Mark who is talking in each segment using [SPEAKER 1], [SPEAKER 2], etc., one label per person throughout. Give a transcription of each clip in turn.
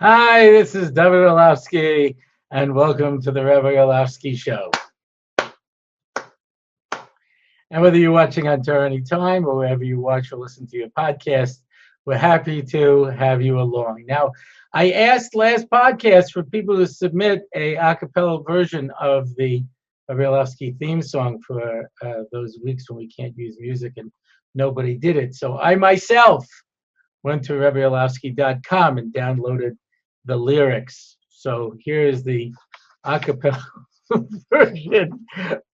[SPEAKER 1] Hi, this is Dovid Orlofsky, and welcome to the Rabbi Orlofsky Show. And whether you're watching on Torah Anytime or wherever you watch or listen to your podcast, we're happy to have you along. Now, I asked last podcast for people to submit a a cappella version of the Rabbi Orlofsky theme song for those weeks when we can't use music and nobody did it. So I myself went to RabbiOrlovsky.com and downloaded the lyrics. So here's the a cappella version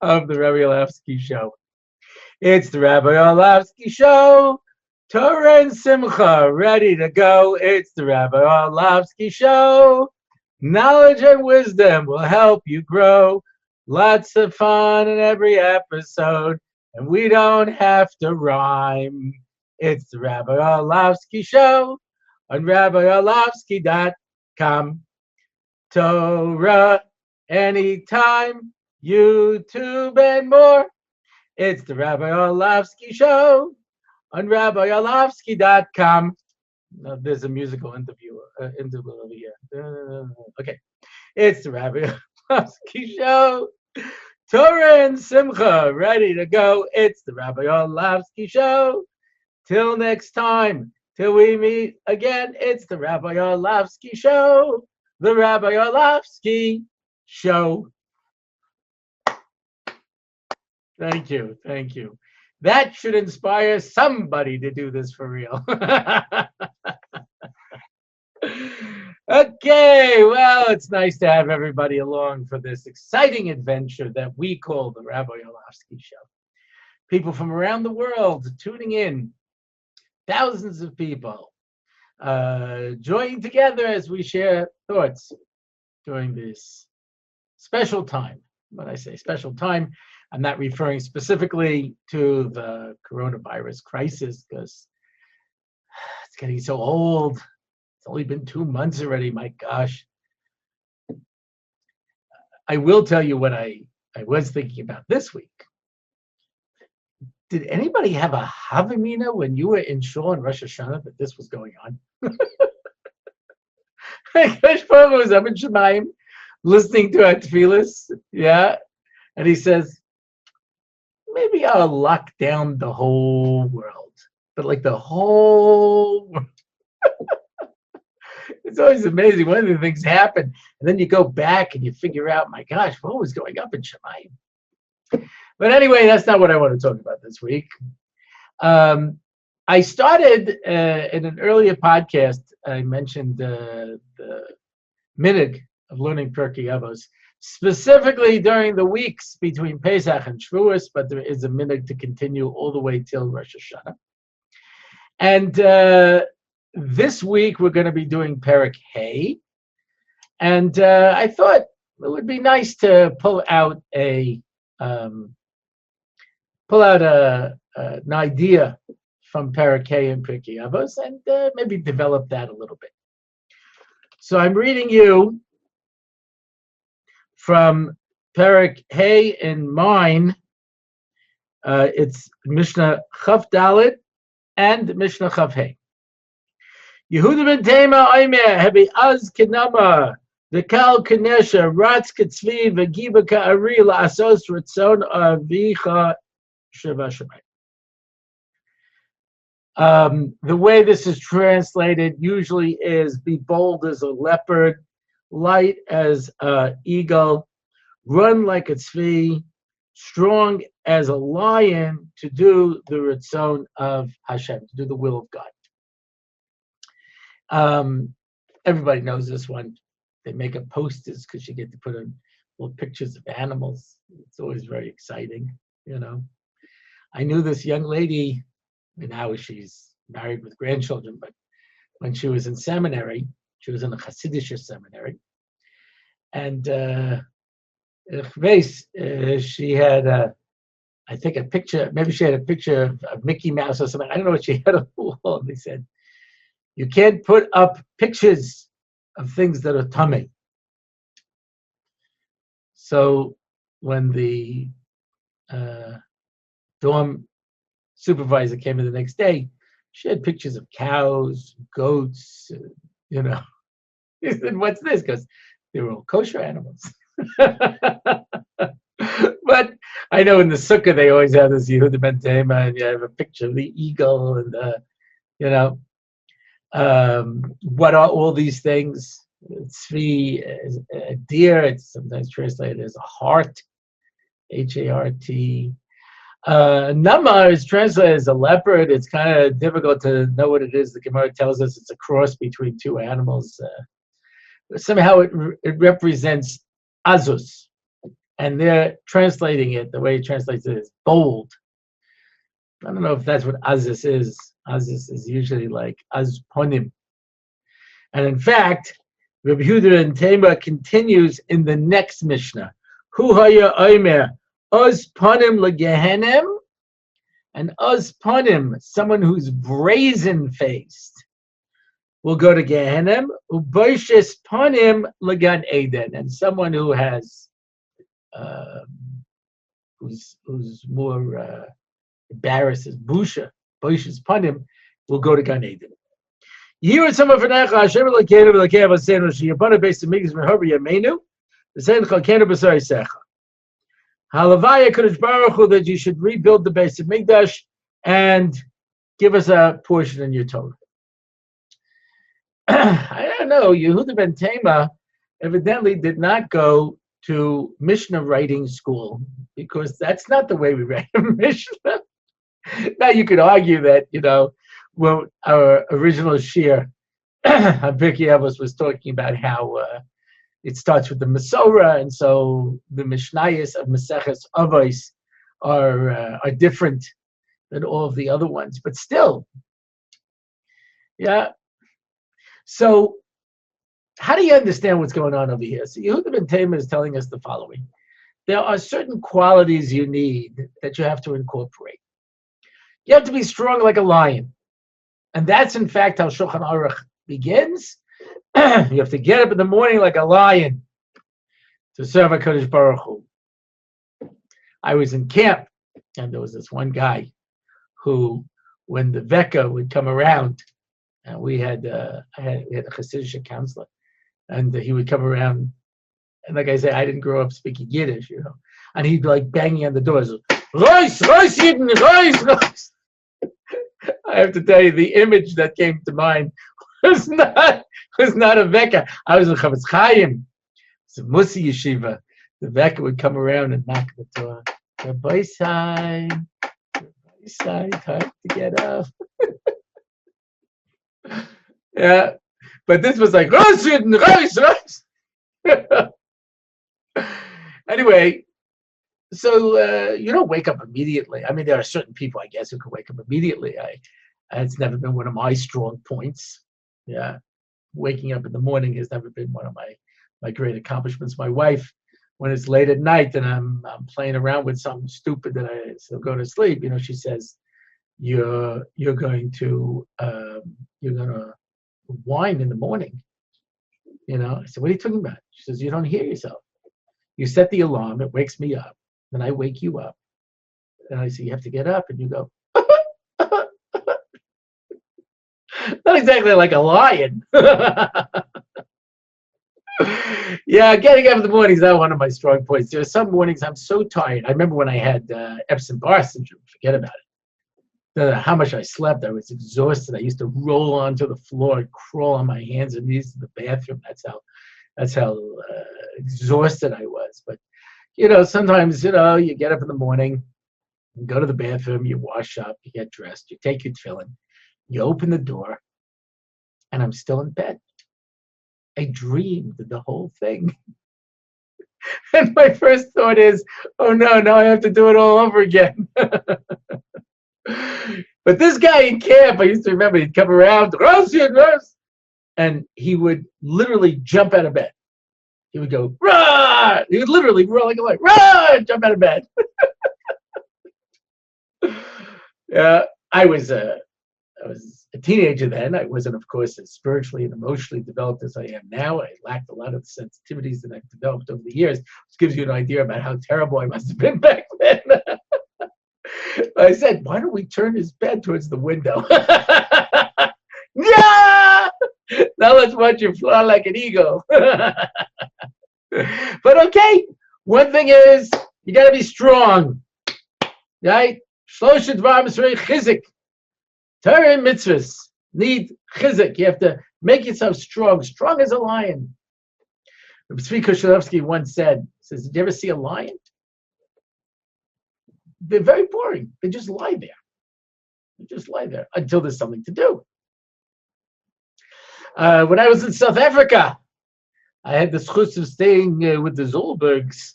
[SPEAKER 1] of the Rabbi Orlofsky Show. It's the Rabbi Orlofsky Show. Torah and Simcha ready to go. It's the Rabbi Orlofsky Show. Knowledge and wisdom will help you grow. Lots of fun in every episode, and we don't have to rhyme. It's the Rabbi Orlofsky Show on RabbiOrlovsky.com. Torah anytime, YouTube and more. It's the Rabbi Orlofsky Show on RabbiOrlovsky.com. There's a musical interview over here. Okay. It's the Rabbi Orlofsky Show. Torah and Simcha ready to go. It's the Rabbi Orlofsky Show. Till next time, till we meet again, it's the Rabbi Orlofsky Show. The Rabbi Orlofsky Show. Thank you. Thank you. That should inspire somebody to do this for real. Okay, well, it's nice to have everybody along for this exciting adventure that we call the Rabbi Orlofsky Show. People from around the world tuning in, thousands of people joining together as we share thoughts during this special time. When I say special time, I'm not referring specifically to the coronavirus crisis because it's getting so old. It's only been 2 months already. My gosh. I will tell you what I was thinking about this week. Did anybody have a Havamina when you were in Shul and Rosh Hashanah that this was going on? Gosh, was up in Shemayim listening to our tefillas, yeah, and he says, maybe I'll lock down the whole world, but like the whole world. It's always amazing. One of the things happen, and then you go back and you figure out, my gosh, what was going up in Shemayim? But anyway, that's not what I want to talk about this week. I started in an earlier podcast, I mentioned the minhag of learning Pirkei Avos, specifically during the weeks between Pesach and Shavuos, but there is a minhag to continue all the way till Rosh Hashanah. And this week we're going to be doing Perek Hay. And I thought it would be nice to pull out an idea from Perek Hay and Pirkei Avos and maybe develop that a little bit. So I'm reading you from Perek Hay in mine. It's Mishnah Chaf Dalet and Mishnah Chaf Hay. Yehuda ben Tema Omer Hebi Az Kenama V'Kal Kenesha Ratz Ketzvi V'Giba Ka'ari La'asos Ratzon Avicha Sheva Shemayim. The way this is translated usually is be bold as a leopard, light as an eagle, run like a tzvi, strong as a lion to do the ratzon of Hashem, to do the will of God. Everybody knows this one. They make up posters because you get to put in little pictures of animals. It's always very exciting, you know. I knew this young lady, and now she's married with grandchildren, but when she was in seminary, she was in a Hasidic seminary, and she had, I think, a picture. Maybe she had a picture of Mickey Mouse or something. I don't know what she had on the wall. And they said, "You can't put up pictures of things that are tummy." So when the dorm supervisor came in the next day, she had pictures of cows, goats, you know. He said, what's this? Because they were all kosher animals. But I know in the sukkah they always have this Yehuda Ben Tema, and you have a picture of the eagle, and you know, what are all these things? Tzvi, a deer. It's sometimes translated as a hart, H-A-R-T. Nama is translated as a leopard. It's kind of difficult to know what it is. The Gemara tells us it's a cross between two animals. Somehow it represents Azus. And they're translating it, the way it translates it is bold. I don't know if that's what Azus is. Azus is usually like Azponim. And in fact, Rabbi Yehuda and Tema continues in the next Mishnah. Hu haya omer, Azponim legehenem, and Azponim, someone who's brazen-faced, will go to Gehenem, uboishes ponim legan Eden, and someone who has who's more embarrassed, busha, boishes ponim, will go to Gan Eden. Here is some of Fenecha Hashem Elokeinu v'Elokei Avosenu sheyabana beis hamikdash v'hover yameinu v'sein chalkenu b'sarei secha. Halavaya Kadosh Baruch Hu that you should rebuild the Beis Hamikdash and give us a portion in your Torah. I don't know. Yehuda Ben Tema evidently did not go to Mishnah writing school, because that's not the way we write a Mishnah. Now you could argue that, well, our original shir, Vicky Evans was talking about how it starts with the Masorah, and so the Mishnayos of Maseches Avos are different than all of the other ones, but still, yeah. So, how do you understand what's going on over here? So, Yehuda Ben Tema is telling us the following: there are certain qualities you need that you have to incorporate. You have to be strong like a lion, and that's in fact how Shulchan Aruch begins. You have to get up in the morning like a lion to serve HaKadosh Baruch Hu. I was in camp, and there was this one guy who, when the Veka would come around, and we had a Hasidic counselor, and he would come around, and like I say, I didn't grow up speaking Yiddish, and he'd be like banging on the doors, Reis, Reis, Yidden, Reis, Reis. I have to tell you, the image that came to mind was not a Veka. I was in Chavetz Chaim. It's a Musi yeshiva. The Veka would come around and knock the door. Rabbi side, time to get up. Yeah, but this was like anyway. So you don't wake up immediately. I mean, there are certain people, I guess, who can wake up immediately. It's never been one of my strong points. Yeah, waking up in the morning has never been one of my great accomplishments. My wife, when it's late at night and I'm playing around with something stupid that I still go to sleep, she says, you're going to whine in the morning. I said, what are you talking about? She says, you don't hear yourself. You set the alarm, it wakes me up, then I wake you up, and I say, you have to get up, and you go, not exactly like a lion. Yeah, getting up in the morning is not one of my strong points. There are some mornings I'm so tired. I remember when I had Epstein-Barr syndrome, forget about it. How much I slept, I was exhausted. I used to roll onto the floor and crawl on my hands and knees to the bathroom. That's how exhausted I was. But, sometimes, you get up in the morning, you go to the bathroom, you wash up, you get dressed, you take your tefillin, you open the door, and I'm still in bed. I dreamed the whole thing. And my first thought is, oh no, now I have to do it all over again. But this guy in camp, I used to remember, he'd come around, and he would literally jump out of bed. He would go, rah! He would literally roll like a light, rah! Jump out of bed. I was a teenager then. I wasn't, of course, as spiritually and emotionally developed as I am now. I lacked a lot of the sensitivities that I've developed over the years, which gives you an idea about how terrible I must have been back then. I said, why don't we turn his bed towards the window? Yeah! Smell as much, you fly like an eagle. But okay, one thing is, you got to be strong, right? Shlosh dvarim tzarich chizik. Torah and mitzvahs need chizik. You have to make yourself strong as a lion. Rabbi Orlofsky once said, says, did you ever see a lion? They're very boring. They just lie there. They just lie there until there's something to do. When I was in South Africa, I had the chus of staying with the Zolbergs,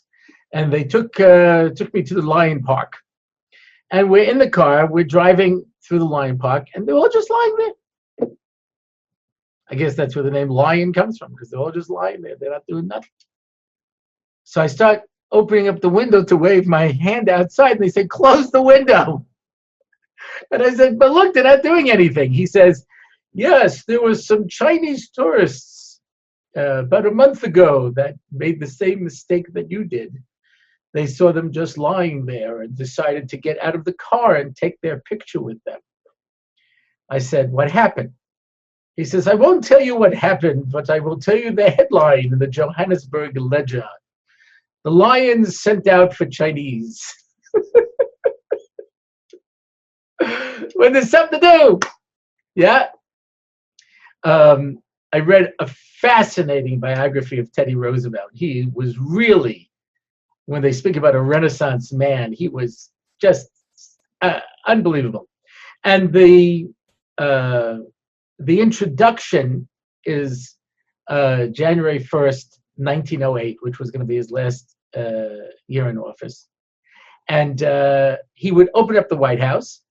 [SPEAKER 1] and they took me to the lion park. And we're in the car, we're driving through the lion park, and they're all just lying there. I guess that's where the name lion comes from, because they're all just lying there. They're not doing nothing. So I start opening up the window to wave my hand outside, and they say, close the window. And I said, but look, they're not doing anything. He says, yes, there was some Chinese tourists about a month ago that made the same mistake that you did. They saw them just lying there and decided to get out of the car and take their picture with them. I said, what happened? He says, I won't tell you what happened, but I will tell you the headline in the Johannesburg Ledger. The lions sent out for Chinese. When there's something to do. Yeah. I read a fascinating biography of Teddy Roosevelt. He was really, when they speak about a Renaissance man, he was just unbelievable. And the introduction is January 1st, 1908, which was going to be his last year in office. And he would open up the White House,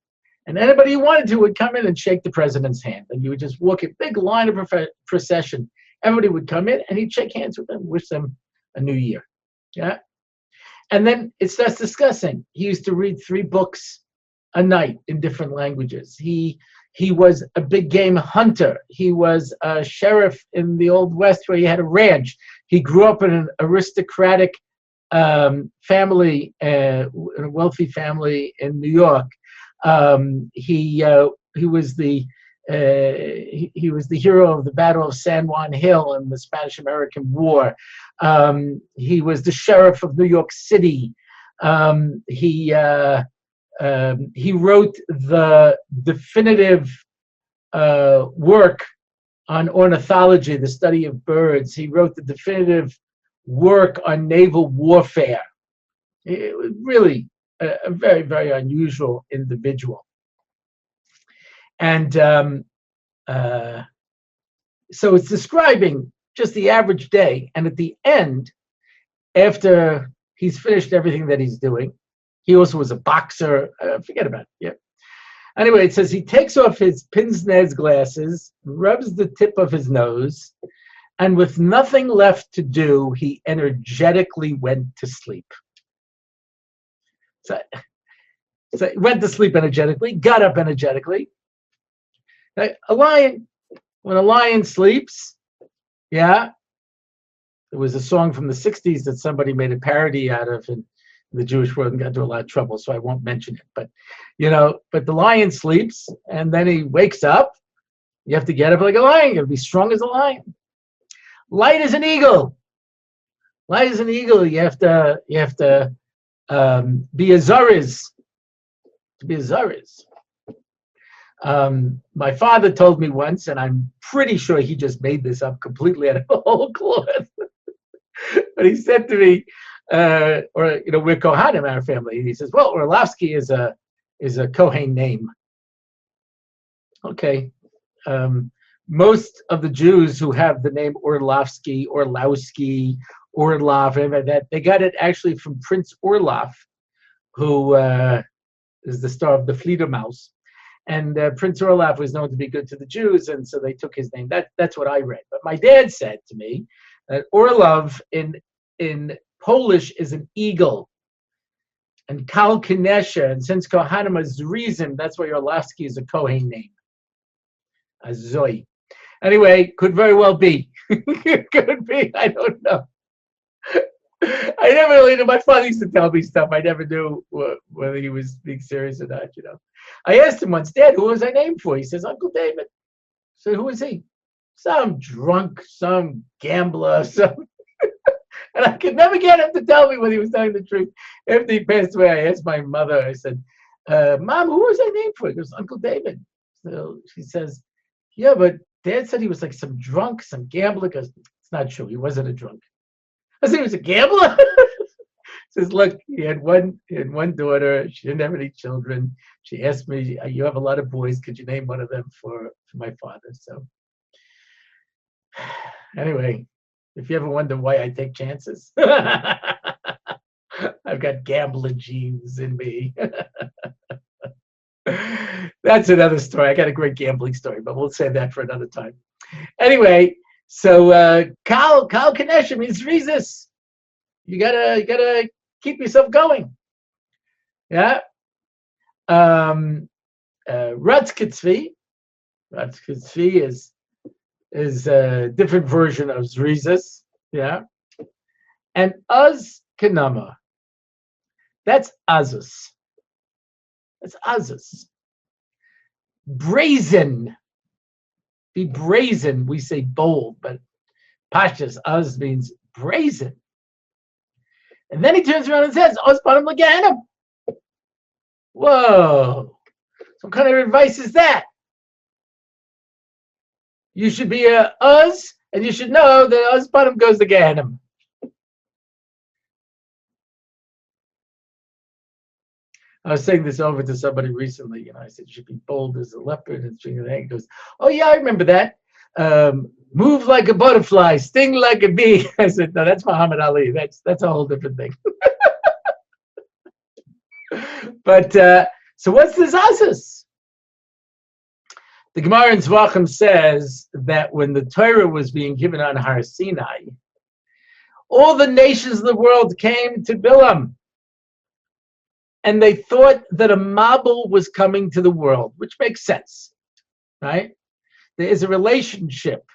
[SPEAKER 1] and anybody who wanted to would come in and shake the president's hand. And you would just walk a big line of procession. Everybody would come in, and he'd shake hands with them, wish them a new year. Yeah. And then it starts discussing. He used to read 3 books a night in different languages. He was a big game hunter. He was a sheriff in the Old West where he had a ranch. He grew up in an aristocratic family, a wealthy family in New York. He was the hero of the Battle of San Juan Hill in the Spanish-American War. He was the sheriff of New York City. He wrote the definitive work on ornithology, the study of birds. He wrote the definitive work on naval warfare. It was really a very, very unusual individual. And so it's describing just the average day. And at the end, after he's finished everything that he's doing, he also was a boxer. Forget about it. Yeah. Anyway, it says he takes off his pince-nez glasses, rubs the tip of his nose, and with nothing left to do, he energetically went to sleep. So he went to sleep energetically, got up energetically. Now, when a lion sleeps, yeah, there was a song from the 60s that somebody made a parody out of in the Jewish world and got into a lot of trouble, so I won't mention it. But, but the lion sleeps and then he wakes up. You have to get up like a lion. You have to be strong as a lion. Light as an eagle. Light as an eagle. You have to be a zariz. To be a zariz. My father told me once, and I'm pretty sure he just made this up completely out of whole cloth. But he said to me, we're Kohanim, our family. And he says, well, Orlofsky is a Kohen name. Okay. Most of the Jews who have the name Orlovsky, Orlowski, Orlov, that they got it actually from Prince Orlov, who is the star of the Fledermaus. And Prince Orlov was known to be good to the Jews, and so they took his name. That's what I read. But my dad said to me that Orlov in Polish is an eagle, and Kal Kinesha, and since Kohanim is reason, that's why Orlowsky is a Kohen name. Azoi. Anyway, could very well be. Could be. I don't know. I never really knew. My father used to tell me stuff. I never knew whether he was being serious or not. I asked him once, Dad, who was I named for? He says, Uncle David. I said, who is he? He some drunk, some gambler, some, and I could never get him to tell me when he was telling the truth. After he passed away, I asked my mother, I said, Mom, who was I named for? It was Uncle David. So she says, yeah, but Dad said he was like some drunk, some gambler. Because it's not true. He wasn't a drunk. I said he was a gambler. Says, look, he had one daughter. She didn't have any children. She asked me, you have a lot of boys. Could you name one of them for my father? So anyway, if you ever wonder why I take chances, I've got gambling genes in me. That's another story. I got a great gambling story, but we'll save that for another time. Anyway, so Kal Kanesha means Rizis. You gotta keep yourself going. Yeah. Ratzkitzvi is a different version of Zrizis. Yeah. And Uz Kanama. That's Azus. That's Azus. Brazen. Be brazen. We say bold, but Pashas, Uz means brazen. And then he turns around and says, Uz Panim L'Gehenim. Whoa. So what kind of advice is that? You should be a Uz, and you should know that Uz Panim goes to Gehenim. I was saying this over to somebody recently, I said, you should be bold as a leopard and string of the hand. He goes, oh yeah, I remember that. Move like a butterfly, sting like a bee. I said, no, that's Muhammad Ali. That's a whole different thing. But so what's this Azus? The Gemara in Zvachim says that when the Torah was being given on Har Sinai, all the nations of the world came to Bilam. And they thought that a Mabul was coming to the world, which makes sense, right? There is a relationship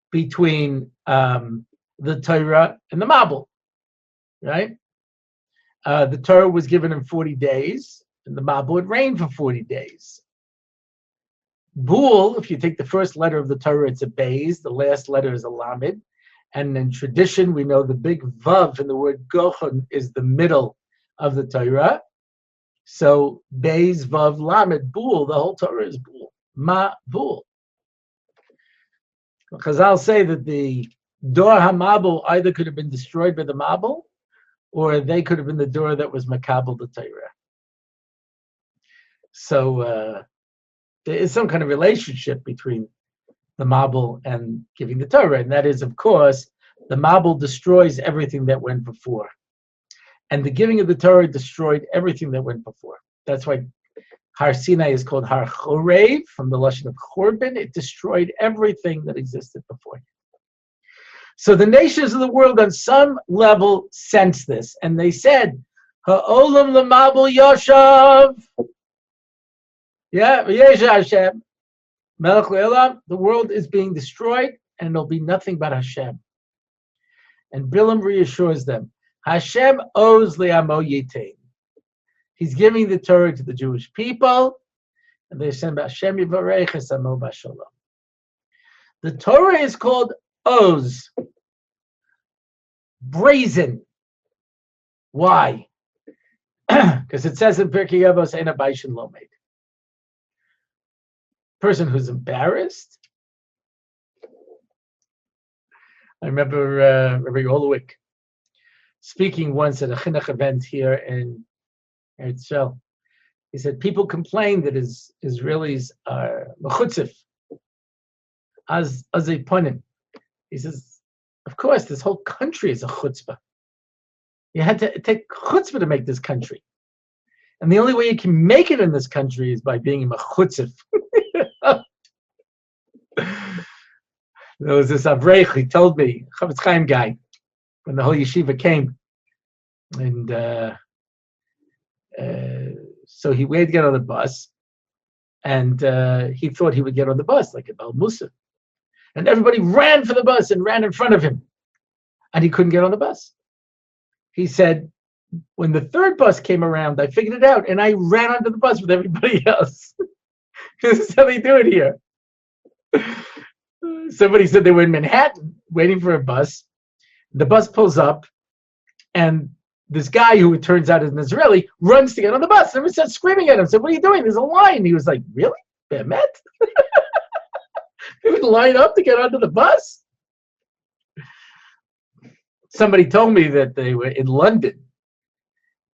[SPEAKER 1] between the Torah and the Mabul, right? The Torah was given in 40 days, and the Mabul would reign for 40 days. Bul, if you take the first letter of the Torah, it's a Beis, the last letter is a Lamed, and in tradition, we know the big Vav in the word Gochon is the middle of the Torah. So Beis Vav Lamed Bul, the whole Torah is Bul. Ma Bul. Chazal say that the Dor HaMabul either could have been destroyed by the Mabul, or they could have been the door that was Makabel the Torah. So there is some kind of relationship between the Mabul and giving the Torah, and that is, of course, the Mabul destroys everything that went before. And the giving of the Torah destroyed everything that went before. That's why Har Sinai is called Har Chorev, from the Lashon of Chorban. It destroyed everything that existed before. So the nations of the world on some level sensed this, and they said, Ha'olam l'mabul yoshav. Yeah, v'yesha Hashem. Melech le'olam, the world is being destroyed, and there'll be nothing but Hashem. And Bilam reassures them, Hashem owes li'amo yitain. He's giving the Torah to the Jewish people, and they say, Hashem yivarech es amo b'shalom. The Torah is called Oz, brazen. Why? Because it says in Pirkei Avos, Ein Abaishin Lomed. Person who's embarrassed. I remember Rabbi Orlowsky speaking once at a chinuch event here in Eretz Yisrael. He said people complain that Israelis are mechutzif, as a ponim. He says, of course, this whole country is a chutzpah. You had to take chutzpah to make this country, and the only way you can make it in this country is by being a mechutzif. There was this Avreich, he told me, Chavetz Chaim guy, when the whole yeshiva came, and so he waited to get on the bus, and he thought he would get on the bus like a Bal Musa, and everybody ran for the bus and ran in front of him, and he couldn't get on the bus. He said, when the third bus came around, I figured it out, and I ran onto the bus with everybody else. This is how they do it here. Somebody said they were in Manhattan waiting for a bus. The bus pulls up, and this guy, who it turns out is an Israeli, runs to get on the bus. Everyone starts screaming at him. Said, "What are you doing? There's a line." He was like, "Really? Behemet? They would line up to get onto the bus?" Somebody told me that they were in London,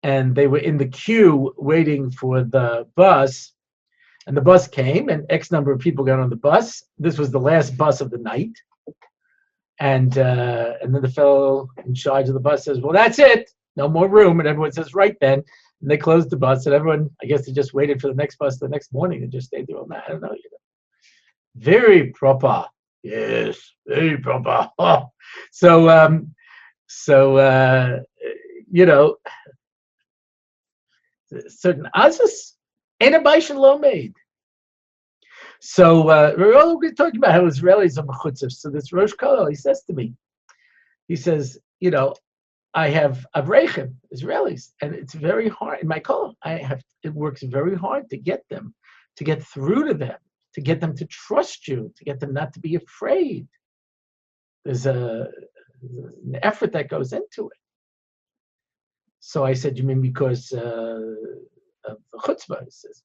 [SPEAKER 1] and they were in the queue waiting for the bus, and the bus came, and X number of people got on the bus. This was the last bus of the night, and then the fellow in charge of the bus says, "Well, that's it. No more room." And everyone says, "Right then." And they closed the bus, and everyone, I guess, they just waited for the next bus the next morning and just stayed there all night. I don't know. Very proper. Yes, very proper. Oh. So, certain azus ain't a Baishan lo made. So we're all talking about how Israelis are mechutzah. So this Rosh Kollel, he says to me, he says, I have Avreichim, Israelis, and it's very hard. In my kollel, it works very hard to get them, to get through to them, to get them to trust you, to get them not to be afraid. There's an effort that goes into it. So I said, "You mean because of the chutzpah?" He says,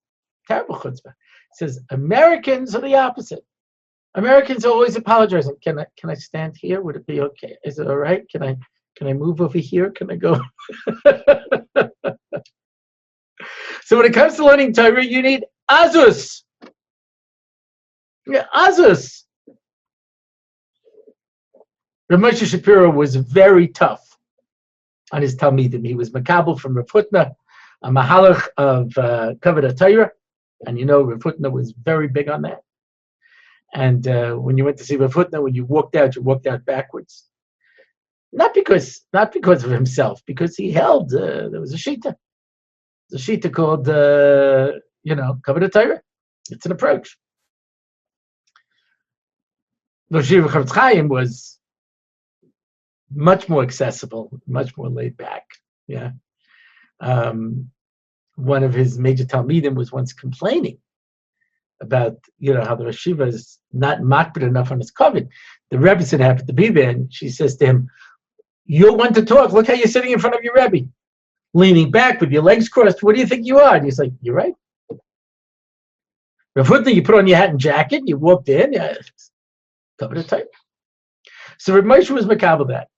[SPEAKER 1] "Terrible chutzpah." He says, "Americans are the opposite. Americans are always apologizing. Can I stand here? Would it be okay? Is it all right? Can I move over here? Can I go?" So when it comes to learning Torah, you need azus. Yeah, azus. Rabbi Shapiro was very tough on his Talmidim. He was makabel from Rav Hutner, a mahalach of Kavod Torah, and Rav Hutner was very big on that. And when you went to see Rav Hutner, when you walked out backwards. Not because of himself, because he held, there was a shita. The shita called, Kavod Torah. It's an approach. Yeshiva Chavetz Chaim was much more accessible, much more laid back. Yeah. One of his major Talmidim was once complaining about, how the Yeshiva is not makbid enough on his kavod. The Rebbe happened to be there, and she says to him, "You're one to talk. Look how you're sitting in front of your Rebbe, leaning back with your legs crossed. What do you think you are?" And he's like, "You're right." Rav Hutner, you put on your hat and jacket, you walked in, covered it tight. So Reb Moshe was makabel that.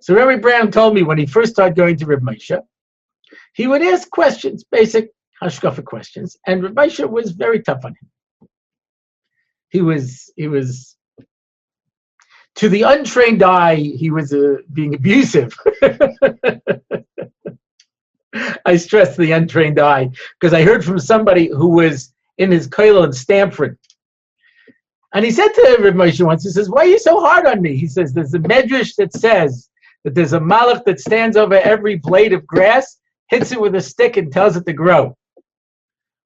[SPEAKER 1] So Rabbi Brown told me when he first started going to Reb Moshe, he would ask questions, basic hashkafa questions, and Reb Moshe was very tough on him. He was to the untrained eye, he was being abusive. I stress the untrained eye because I heard from somebody who was in his kollel in Stamford. And he said to Reb Moshe once, he says, "Why are you so hard on me?" He says, "There's a medrash that says that there's a malach that stands over every blade of grass, hits it with a stick, and tells it to grow.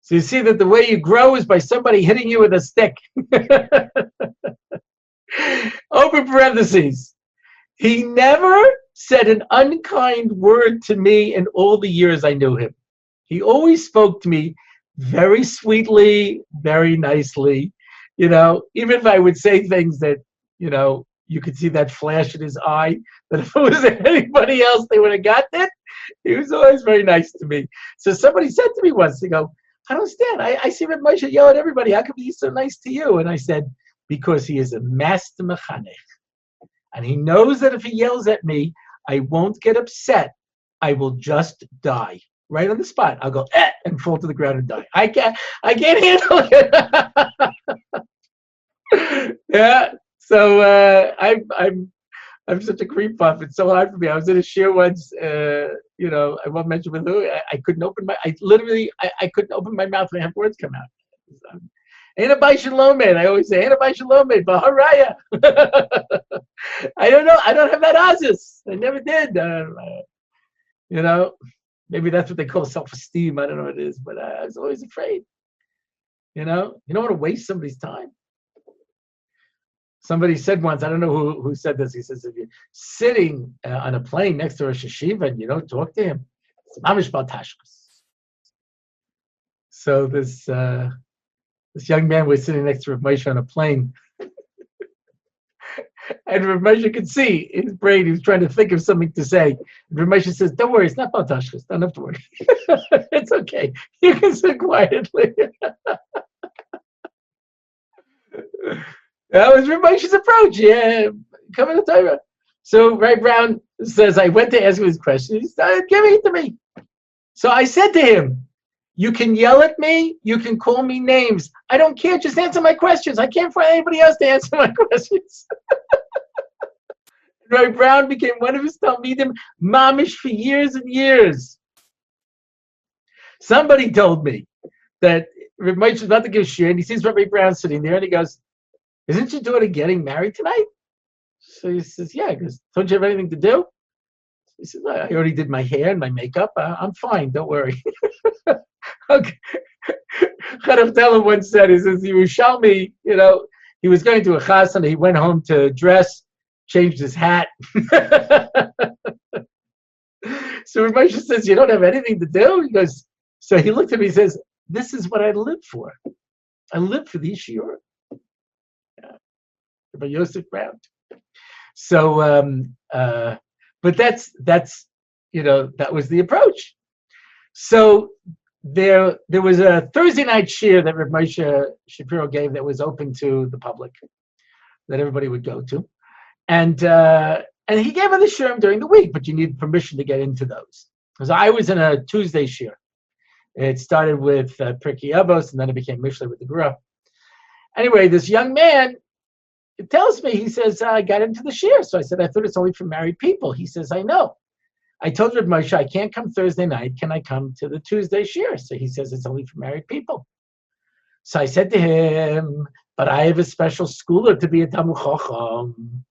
[SPEAKER 1] So you see that the way you grow is by somebody hitting you with a stick." Open parentheses. He never said an unkind word to me in all the years I knew him. He always spoke to me very sweetly, very nicely. Even if I would say things that, you could see that flash in his eye, that if it was anybody else, they would have got it. He was always very nice to me. So somebody said to me once, they go, "I don't understand. I see Reb Moshe yell at everybody. How come he's so nice to you?" And I said, "Because he is a master mechanech. And he knows that if he yells at me, I won't get upset. I will just die. Right on the spot. I'll go, and fall to the ground and die. I can't handle it." Yeah. So I'm such a creep puff. It's so hard for me. I was in a shir once, I won't mention with who. I couldn't open I couldn't open my mouth and have words come out. Ain't a Baishan lo made. I always say, ain't a Baishan lo made, but haraya. I don't know. I don't have that azus. I never did. Maybe that's what they call self-esteem. I don't know what it is, but I was always afraid. You don't want to waste somebody's time. Somebody said once, I don't know who said this. He says, if you're sitting on a plane next to a yeshiva and you don't talk to him, it's mamish bal tashkos. So this young man was sitting next to Rav Moshe on a plane, And Rav Moshe could see in his brain he was trying to think of something to say. And Rav Moshe says, "Don't worry, it's not Baltashkas. Don't have to worry. It's okay. You can sit quietly." That was Rav Moshe's approach. Yeah, coming to Torah. So Ray Brown says, I went to ask him his question. He started giving it to me. So I said to him, you can yell at me. You can call me names. I don't care. Just answer my questions. I can't find anybody else to answer my questions. Ray Brown became one of his Talmidim, mamish, for years and years. Somebody told me that Rav Moshe was about to give shir, and he sees Rabbi Brown sitting there, and he goes, isn't your daughter getting married tonight? So he says, yeah. He goes, don't you have anything to do? He says, I already did my hair and my makeup. I'm fine. Don't worry. Okay. Charav Teller once said, he says, Yerushalmi, he was going to a chasana. He went home to dress, changed his hat. So Rav Moshe says, you don't have anything to do? He goes, so he looked at me and says, this is what I live for. I live for these shiur. By Yosef Brown. So, but that's that was the approach. So there was a Thursday night shiur that Rav Moshe Shapiro gave that was open to the public, that everybody would go to, and he gave other shiurim during the week, but you need permission to get into those. Because I was in a Tuesday shiur. It started with Pirkei Avos, and then it became Mishlei with the Gura. Anyway, this young man, it tells me, he says, I got into the shiur. So I said, I thought it's only for married people. He says, I know. I told Rav Moshe, I can't come Thursday night. Can I come to the Tuesday shiur? So he says, it's only for married people. So I said to him, but I have a special schooler to be a Talmid Chacham.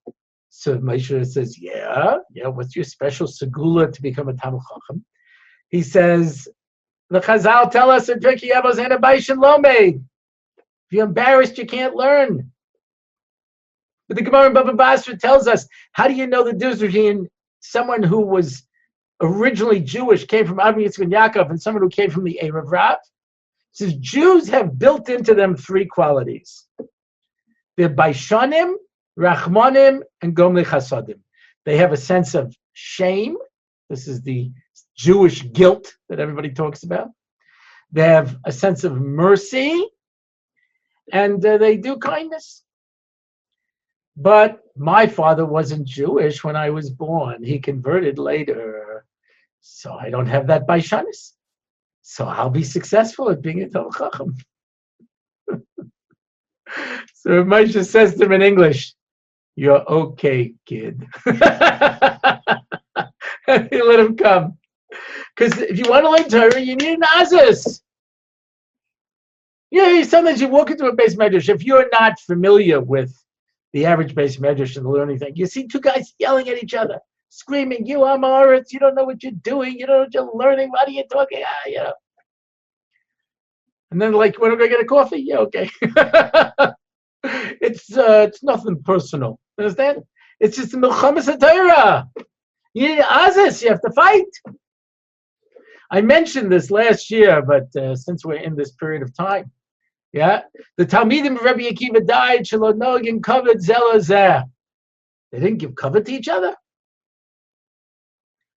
[SPEAKER 1] So Moshe says, yeah, what's your special segula to become a Talmid Chacham? He says, the Chazal tell us in Pirkei Avos, and a Baishin Lomed. If you're embarrassed, you can't learn. But the Gemara in Baba Basra tells us, how do you know the difference between someone who was originally Jewish, came from Avraham, Yitzchak, and Yaakov, and someone who came from the Erev Rav? It says Jews have built into them three qualities. They're Baishanim, Rachmanim, and Gomli Chasadim. They have a sense of shame. This is the Jewish guilt that everybody talks about. They have a sense of mercy, and they do kindness. But my father wasn't Jewish when I was born. He converted later. So I don't have that baishanis. So I'll be successful at being a Talmid Chacham. So Moshe says to him in English, you're okay, kid. He let him come. Because if you want to learn Torah, you need an azus. Sometimes you walk into a base medrash. If you're not familiar with the average base medrash and the learning thing, you see two guys yelling at each other, screaming, you Amoritz, you don't know what you're doing, you don't know what you're learning, what are you talking? And then like, when are we going to get a coffee? Yeah, okay. It's nothing personal. Understand? It's just the Milchamas HaTorah. You need azus, you have to fight. I mentioned this last year, but since we're in this period of time, the Talmidim of Rabbi Akiva died. Shelo nogin kavod zeh lezeh. They didn't give cover to each other.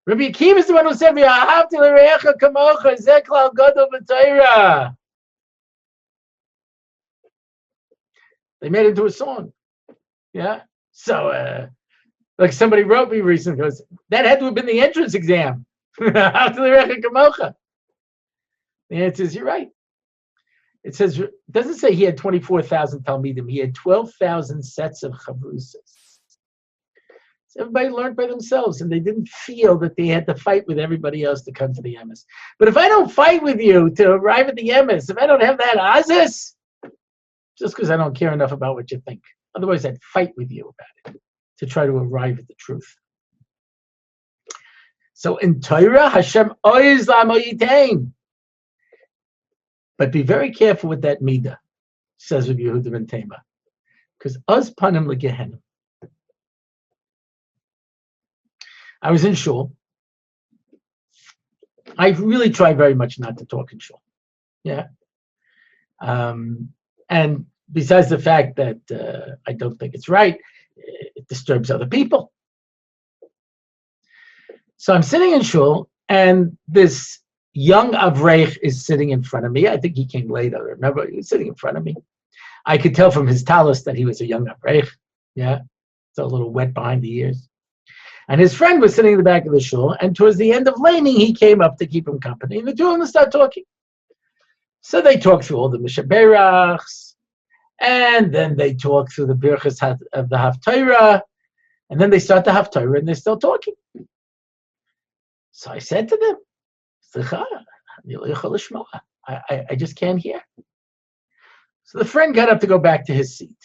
[SPEAKER 1] Rabbi Akiva is the one who said, "V'ahavta l'reacha kamocha zeh klal gadol b'Torah." They made it into a song. So, like somebody wrote me recently, goes, that had to have been the entrance exam. The answer is, you're right. It says, it doesn't say he had 24,000 Talmidim. He had 12,000 sets of chavrusas. So everybody learned by themselves, and they didn't feel that they had to fight with everybody else to come to the emes. But if I don't fight with you to arrive at the emes, if I don't have that azus, just because I don't care enough about what you think. Otherwise, I'd fight with you about it to try to arrive at the truth. So in Torah, Hashem oiz la'moyitain. But be very careful with that midah, says Rabbi Yehuda ben Tema, because us panim legehenim. I was in shul. I really try very much not to talk in shul. And besides the fact that I don't think it's right, disturbs other people. So I'm sitting in shul, and this young Avreich is sitting in front of me. I think he came late. I remember he was sitting in front of me. I could tell from his talus that he was a young Avreich. Yeah, it's a little wet behind the ears. And his friend was sitting in the back of the shul, and towards the end of laning, he came up to keep him company, and the two of them start talking. So they talk through all the Mishaberachs, and then they talk through the Birchas of the Haftarah, and then they start the Haftarah, and they're still talking. So I said to them, I just can't hear. So the friend got up to go back to his seat.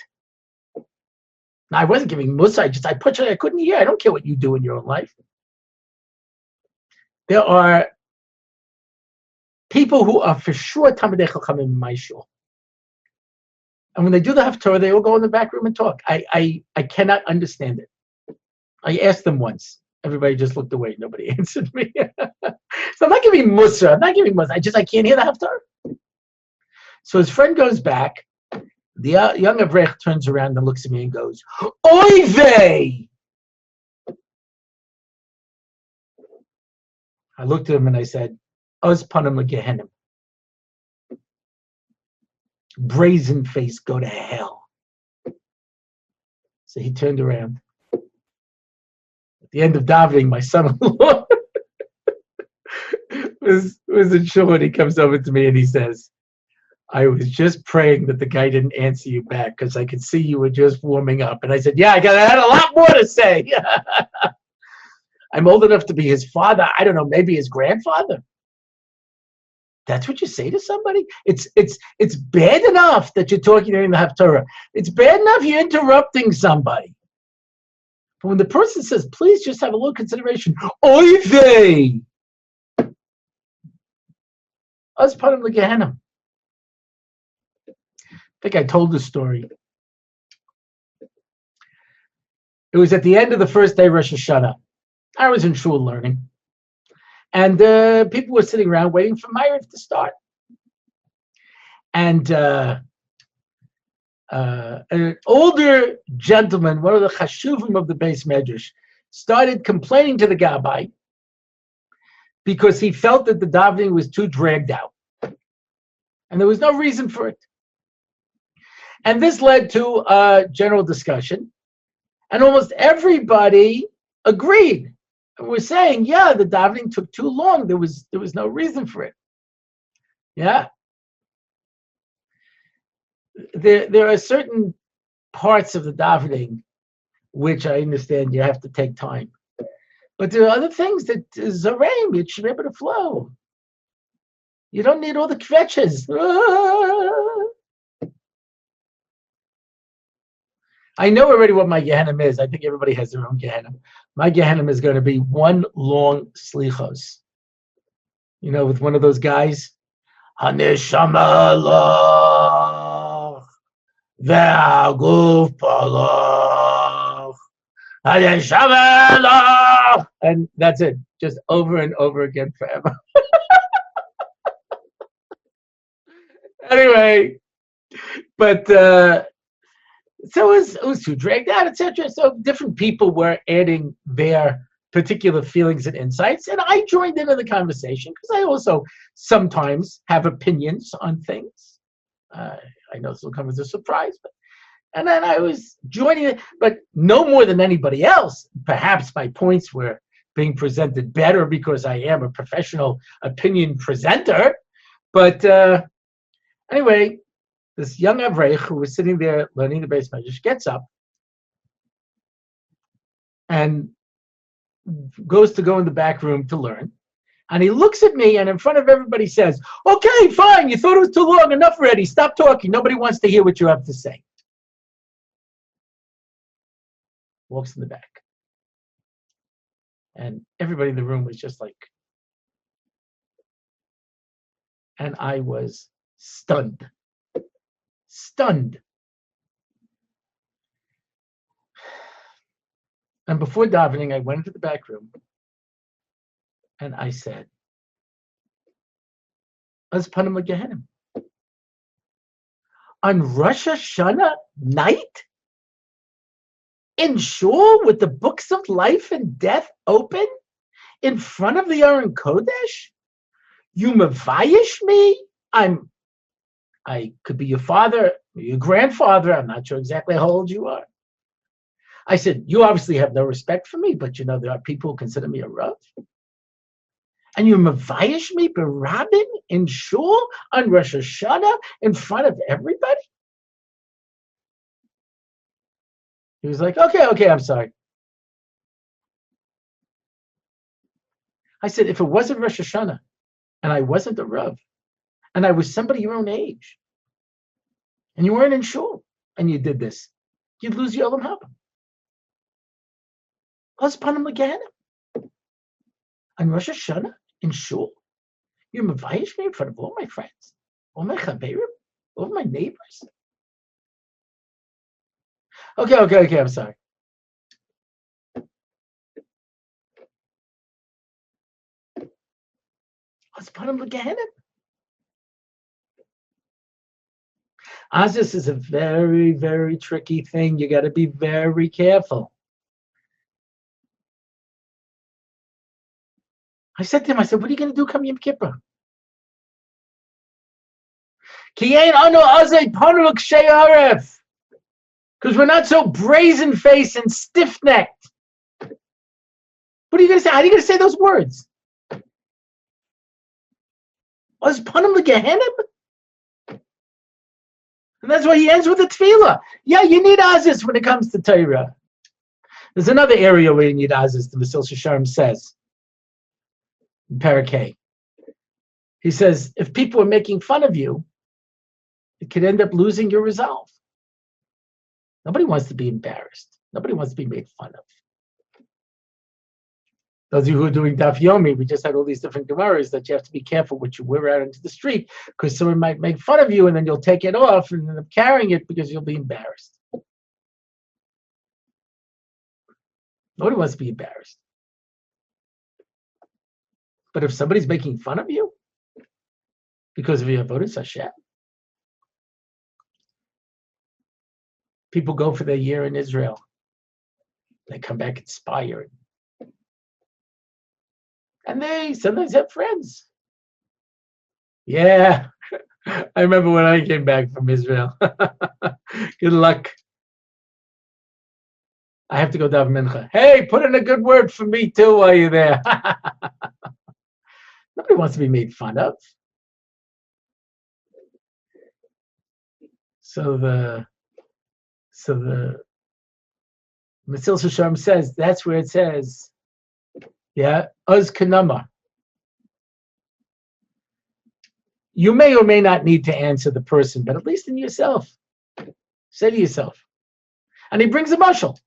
[SPEAKER 1] Now, I wasn't giving musa, I couldn't hear. I don't care what you do in your own life. There are people who are for sure Talmidei Chachamim in my shul. And when they do the Haftarah, they all go in the back room and talk. I cannot understand it. I asked them once. Everybody just looked away. Nobody answered me. So I'm not giving musa. I can't hear the Haftarah. So his friend goes back. The young Avrech turns around and looks at me and goes, Oy vey! I looked at him and I said, Oz panim legehenim. Brazen face, go to hell. So he turned around. At the end of davening, my son-in-law was in shul, and he comes over to me and he says, I was just praying that the guy didn't answer you back because I could see you were just warming up. And I said, I had a lot more to say. I'm old enough to be his father. I don't know, maybe his grandfather. That's what you say to somebody? It's bad enough that you're talking during the Haftarah. It's bad enough you're interrupting somebody. But when the person says, please just have a little consideration, oy vey! Us part of the Gehenna. I think I told the story. It was at the end of the first day of Rosh Hashanah. I was in shul learning. And people were sitting around waiting for Ma'ariv to start. And an older gentleman, one of the chashuvim of the Beis Medrash, started complaining to the Rabbi because he felt that the davening was too dragged out. And there was no reason for it. And this led to a general discussion. And almost everybody agreed. And we're saying, the davening took too long. There was no reason for it. Yeah. There are certain parts of the davening which I understand you have to take time. But there are other things that Zareim, it should be able to flow. You don't need all the kvetches. I know already what my Gehenna is. I think everybody has their own Gehenna. My Gehenna is going to be one long slichos. With one of those guys. Haneshama loch, ve'aguf paloch, Haneshama loch, and that's it. Just over and over again forever. Anyway, but so it was too dragged out, etc. So different people were adding their particular feelings and insights, and I joined into the conversation because I also sometimes have opinions on things. I know this will come as a surprise, and then I was joining it, but no more than anybody else. Perhaps my points were being presented better because I am a professional opinion presenter. But anyway, this young Avrech who was sitting there learning the Beis Medrash gets up and goes to go in the back room to learn. And he looks at me and in front of everybody says, okay, fine, you thought it was too long, enough already, stop talking. Nobody wants to hear what you have to say. Walks in the back. And everybody in the room was just like, and I was stunned. And before davening, I went into the back room and I said, "Az panim legehenim." On Rosh Hashanah night, in shul with the books of life and death open in front of the Aron Kodesh? You mavayish me? I could be your father, your grandfather. I'm not sure exactly how old you are. I said, you obviously have no respect for me, but there are people who consider me a Rav. And you mavayish me berabin in shul on Rosh Hashanah in front of everybody? He was like, okay, I'm sorry. I said, if it wasn't Rosh Hashanah, and I wasn't a Rav, and I was somebody your own age, and you weren't in shul, and you did this, you'd lose your Olam Haba. Husband again on Rosh Hashanah in shul. You mavayish me in front of all my friends, all my chaverim, all my neighbors. Okay, I'm sorry. Husband again. Azus is a very, very tricky thing. You got to be very careful. I said to him, what are you going to do come Yom Kippur? Because we're not so brazen-faced and stiff-necked. What are you going to say? How are you going to say those words? And that's why he ends with a tefillah. Yeah, you need azus when it comes to Torah. There's another area where you need azus, the Mesil Sharm says, in Parakeh. He says, if people are making fun of you, it could end up losing your resolve. Nobody wants to be embarrassed. Nobody wants to be made fun of. Those of you who are doing Daf Yomi, we just had all these different Gemaras that you have to be careful what you wear out into the street, because someone might make fun of you and then you'll take it off and end up carrying it because you'll be embarrassed. Nobody wants to be embarrassed. But if somebody's making fun of you because of your avodas Hashem, people go for their year in Israel. They come back inspired. And they sometimes have friends. Yeah, I remember when I came back from Israel. Good luck. I have to go daven mincha. Hey, put in a good word for me too while you're there. Nobody wants to be made fun of. So the Mesil Sharm says, that's where it says, yeah, Uz Kanama. You may or may not need to answer the person, but at least in yourself, say to yourself. And he brings a mashal.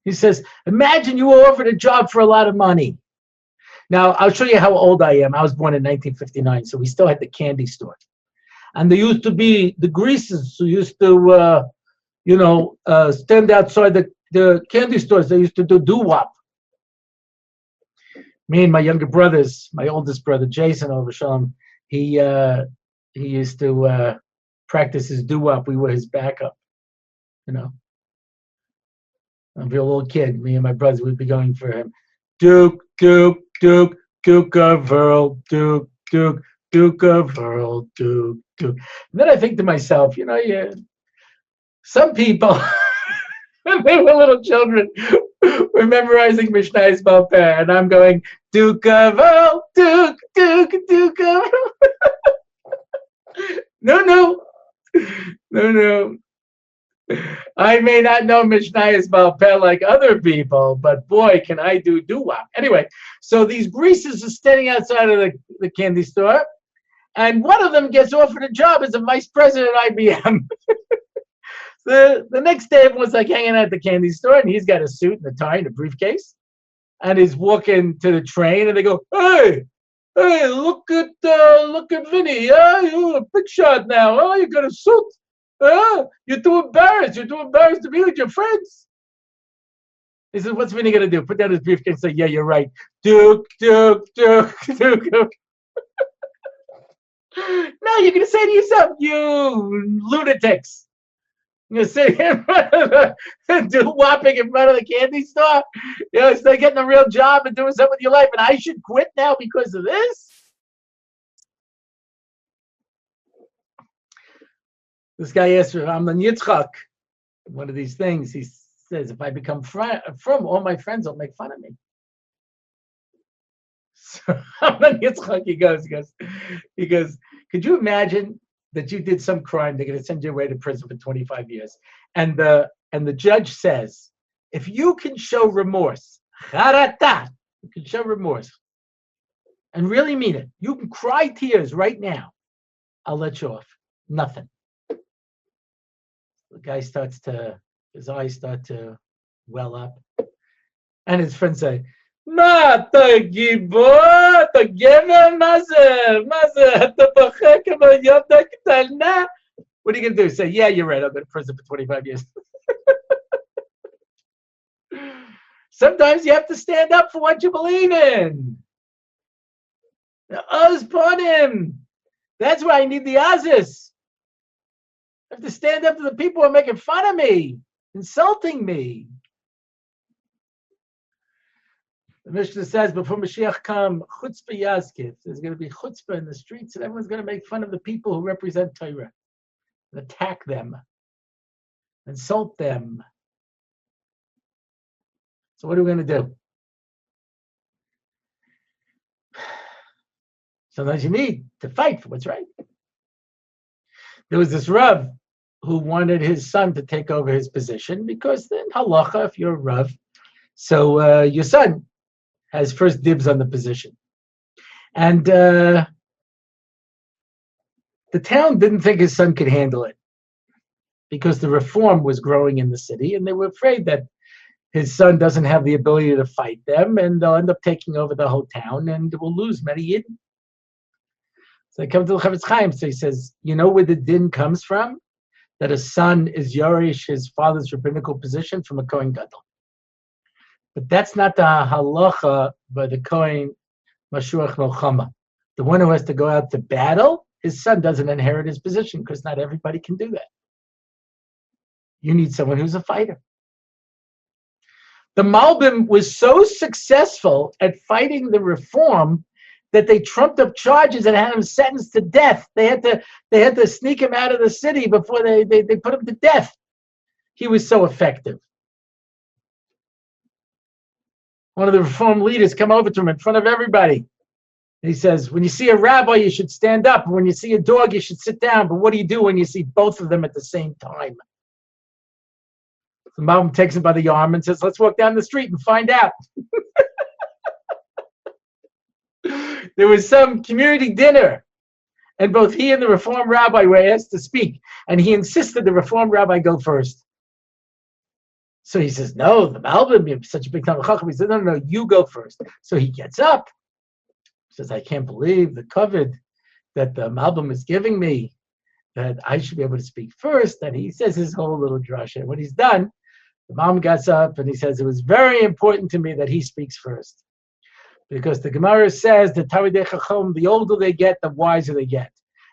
[SPEAKER 1] He says, imagine you were offered a job for a lot of money. Now, I'll show you how old I am. I was born in 1959, so we still had the candy store. And there used to be the greasers who used to, stand outside the candy stores. They used to do doo-wop. Me and my younger brothers, my oldest brother, Jason, over Shalom, he used to practice his doo-wop. We were his backup, I'd be a little kid. Me and my brothers would be going for him. Duke, Duke, Duke, Duke of Earl, Duke, Duke, Duke of Earl, Duke, Duke. And then I think to myself, some people, when they were little children, were memorizing Mishnah's Baal Peh, and I'm going, Duke of Earl, Duke, Duke, Duke of Earl. No. I may not know Mishnah's Baal Peh like other people, but boy, can I do doo-wop. Anyway, so these greasers are standing outside of the candy store, and one of them gets offered a job as a vice president at IBM. The next day, everyone's like hanging out at the candy store, and he's got a suit and a tie and a briefcase, and he's walking to the train, and they go, hey, look at Vinny, you're a big shot now, you got a suit. You're too embarrassed to be with your friends. He says, what's Vinny gonna do? Put down his briefcase and say, yeah, you're right. Duke. No, you're gonna say to yourself, you lunatics. You're sitting in front of do whopping in front of the candy store. Instead of getting a real job and doing something with your life, and I should quit now because of this? This guy asked for Amnon Yitzchak, one of these things. He says, if I become from, all my friends will make fun of me. So Amnon Yitzchak, he goes, could you imagine that you did some crime? They're going to send you away to prison for 25 years. And the judge says, if you can show remorse, charata, you can show remorse, and really mean it, you can cry tears right now, I'll let you off. Nothing. The guy his eyes start to well up. And his friends say, מה אתה גיבור? אתה גבר? מה זה? אתה בוכה כמו ילדה קטנה? What are you going to do? Say, yeah, you're right. I'll go to prison for 25 years. Sometimes you have to stand up for what you believe in. Oz ponim. That's why I need the Ozis. I have to stand up to the people who are making fun of me, insulting me. The Mishnah says, before Mashiach come, chutzpah yazkif. There's going to be chutzpah in the streets, and everyone's going to make fun of the people who represent Torah, and attack them, insult them. So what are we going to do? Sometimes you need to fight for what's right. There was this Rav who wanted his son to take over his position because then halacha, if you're a Rav, so your son has first dibs on the position. And the town didn't think his son could handle it because the reform was growing in the city, and they were afraid that his son doesn't have the ability to fight them, and they'll end up taking over the whole town, and we'll lose many Yidden. So they come to the Chavetz Chaim, so he says, you know where the din comes from? That a son is Yorish, his father's rabbinical position, from a Kohen Gadol. But that's not the halacha by the Kohen Mashuach Melchama. The one who has to go out to battle, his son doesn't inherit his position because not everybody can do that. You need someone who's a fighter. The Malbim was so successful at fighting the reform that they trumped up charges and had him sentenced to death. They had to sneak him out of the city before they put him to death. He was so effective. One of the reform leaders come over to him in front of everybody. He says, when you see a rabbi, you should stand up. And when you see a dog, you should sit down. But what do you do when you see both of them at the same time? The Malbim takes him by the arm and says, let's walk down the street and find out. There was some community dinner, and both he and the Reform rabbi were asked to speak, and he insisted the Reform rabbi go first. So he says, no, the Malbim, you're such a big Talmid Chacham. He said, no, you go first. So he gets up. He says, I can't believe the Dovid that the Malbim is giving me, that I should be able to speak first. And he says his whole little drasha. When he's done, the Malbim gets up and he says, it was very important to me that he speaks first. Because the Gemara says that Talmidei Chacham, the older they get, the wiser they get.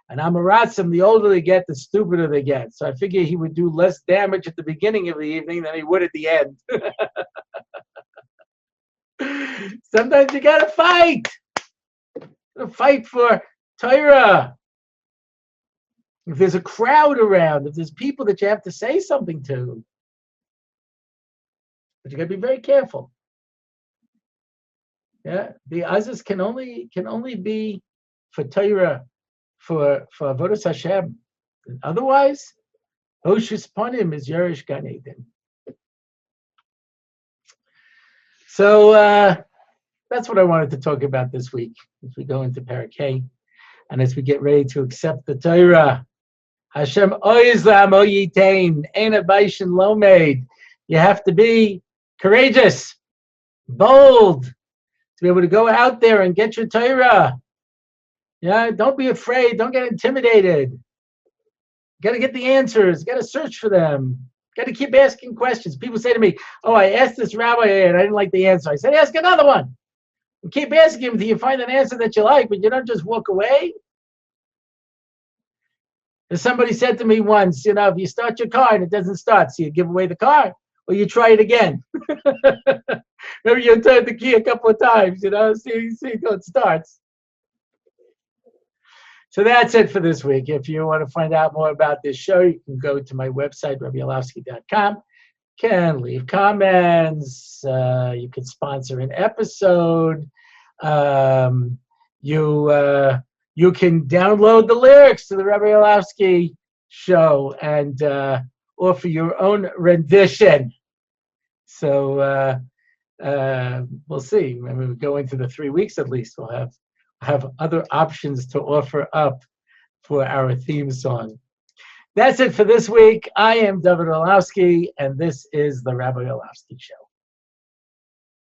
[SPEAKER 1] And Amaratzim, the older they get, the stupider they get. So I figure he would do less damage at the beginning of the evening than he would at the end. Sometimes you gotta fight. Fight for Torah. If there's a crowd around, if there's people that you have to say something to. But you gotta be very careful. Yeah, the azas can only be for Torah, for Avodas Hashem. Otherwise, Oshus Panim is Yerush Gan Eden. So that's what I wanted to talk about this week as we go into Parakeh and as we get ready to accept the Torah. Hashem Oizlam Oyitain, Ein Abaishin Lomaid. You have to be courageous, bold, to be able to go out there and get your Torah. Yeah, don't be afraid. Don't get intimidated. You got to get the answers. You got to search for them. You got to keep asking questions. People say to me, oh, I asked this rabbi and I didn't like the answer. I said, ask another one. And keep asking him until you find an answer that you like, but you don't just walk away. As somebody said to me once, if you start your car and it doesn't start, so you give away the car or you try it again. Maybe you turn the key a couple of times, see until it starts. So that's it for this week. If you want to find out more about this show, you can go to my website, RabbiOrlovsky.com. Can leave comments. You can sponsor an episode. You can download the lyrics to the Rabbi Orlovsky show and offer your own rendition. So we'll see. When we go into the 3 weeks at least, we'll have other options to offer up for our theme song. That's it for this week. I am Dovid Orlofsky, and this is the Rabbi Orlovsky Show.